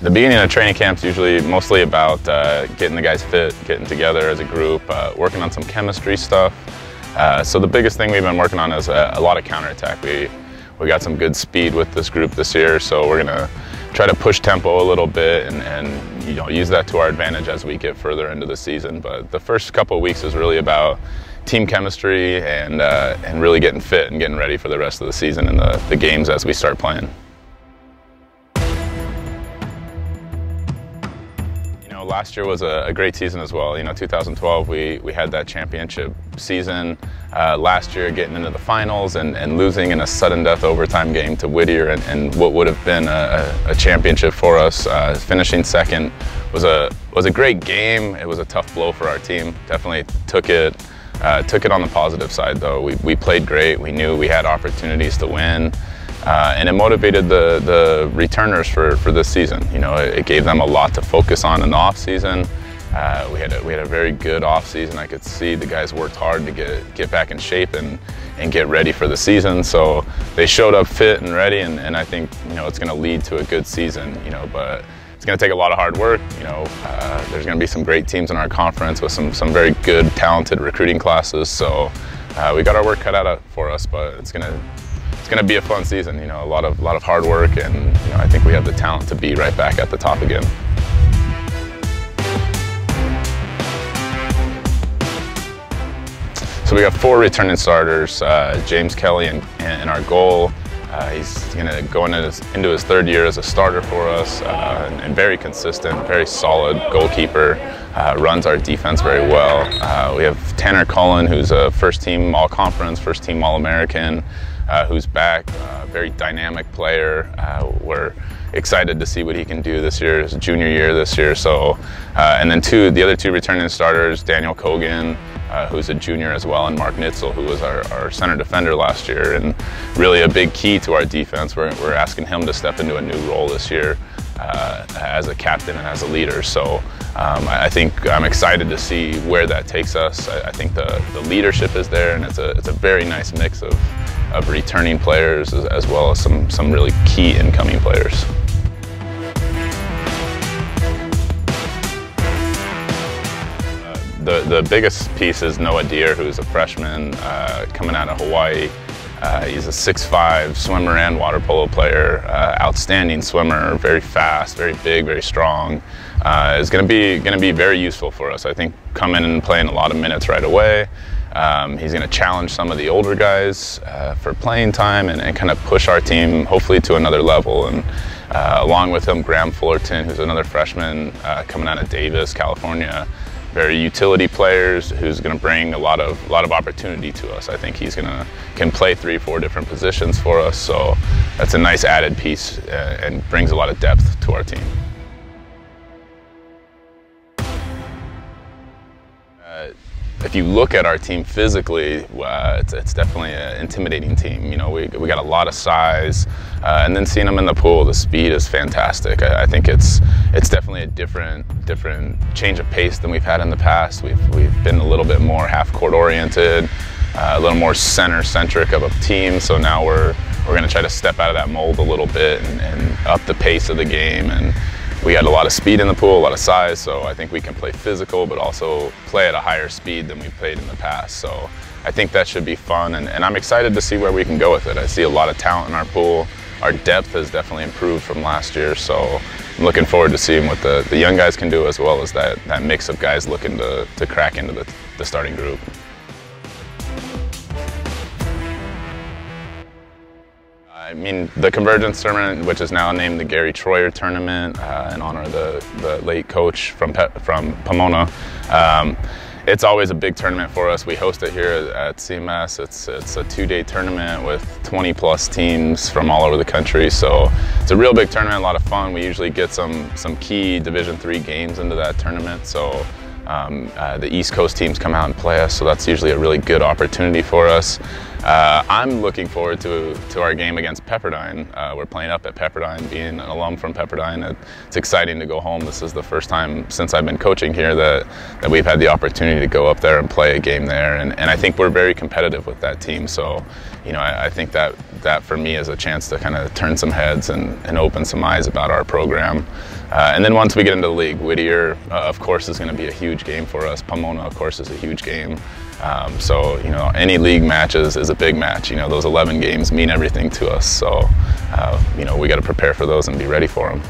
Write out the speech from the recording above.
The beginning of training camp is usually mostly about getting the guys fit, getting together as a group, working on some chemistry stuff. So the biggest thing we've been working on is a lot of counterattack. We got some good speed with this group this year, so we're gonna try to push tempo a little bit and use that to our advantage as we get further into the season. But the first couple of weeks is really about team chemistry and really getting fit and getting ready for the rest of the season and the games as we start playing. Last year was a great season as well. 2012 we had that championship season. Last year getting into the finals and losing in a sudden death overtime game to Whittier and what would have been a championship for us. Finishing second was a great game. It was a tough blow for our team. Definitely took it on the positive side though. We played great. We knew we had opportunities to win. And it motivated the returners for this season. It gave them a lot to focus on in the off season. We had a very good off season. I could see the guys worked hard to get back in shape and get ready for the season. So they showed up fit and ready, and I think it's going to lead to a good season. But it's going to take a lot of hard work. There's going to be some great teams in our conference with some very good, talented recruiting classes. So we got our work cut out for us, but it's going to be a fun season. A lot of hard work, and I think we have the talent to be right back at the top again. So we got 4 returning starters. James Kelly in our goal. He's going to go into his 3rd year as a starter for us, and very consistent, very solid goalkeeper. Runs our defense very well. We have Tanner Cullen, who's a first-team All-Conference, first-team All-American. Who's back, very dynamic player. We're excited to see what he can do this year. It's junior year this year. So, and then the other two returning starters, Daniel Kogan, who's a junior as well, and Mark Nitzel, who was our center defender last year, and really a big key to our defense. We're asking him to step into a new role this year as a captain and as a leader. So I think I'm excited to see where that takes us. I think the leadership is there, and it's a very nice mix of returning players as well as some really key incoming players. The biggest piece is Noah Deere, who's a freshman coming out of Hawaii. He's a 6'5" swimmer and water polo player, outstanding swimmer, very fast, very big, very strong. Is going to be very useful for us. I think coming and playing a lot of minutes right away. He's going to challenge some of the older guys for playing time and kind of push our team hopefully to another level. And along with him, Graham Fullerton, who's another freshman coming out of Davis, California. Very utility players who's going to bring a lot of opportunity to us. I think he's can play 3 or 4 different positions for us. So that's a nice added piece and brings a lot of depth to our team. If you look at our team physically, it's definitely an intimidating team. We got a lot of size, and then seeing them in the pool, the speed is fantastic. I think it's definitely a different change of pace than we've had in the past. We've been a little bit more half-court oriented, a little more center-centric of a team. So now we're going to try to step out of that mold a little bit and up the pace of the game. And we got a lot of speed in the pool, a lot of size, so I think we can play physical but also play at a higher speed than we played in the past. So I think that should be fun, and I'm excited to see where we can go with it. I see a lot of talent in our pool. Our depth has definitely improved from last year, so I'm looking forward to seeing what the young guys can do, as well as that mix of guys looking to crack into the starting group. I mean, the Convergence Tournament, which is now named the Gary Troyer Tournament, in honor of the late coach from Pomona. It's always a big tournament for us. We host it here at CMS. It's a 2-day tournament with 20+ teams from all over the country. So it's a real big tournament, a lot of fun. We usually get some key Division III games into that tournament. So the East Coast teams come out and play us, so that's usually a really good opportunity for us. I'm looking forward to our game against Pepperdine. We're playing up at Pepperdine. Being an alum from Pepperdine, it's exciting to go home. This is the first time since I've been coaching here that we've had the opportunity to go up there and play a game there, and I think we're very competitive with that team. So, I think that for me is a chance to kind of turn some heads and open some eyes about our program. And then once we get into the league, Whittier, of course, is going to be a huge game for us. Pomona, of course, is a huge game. So, any league matches is a big match. Those 11 games mean everything to us. So, we got to prepare for those and be ready for them.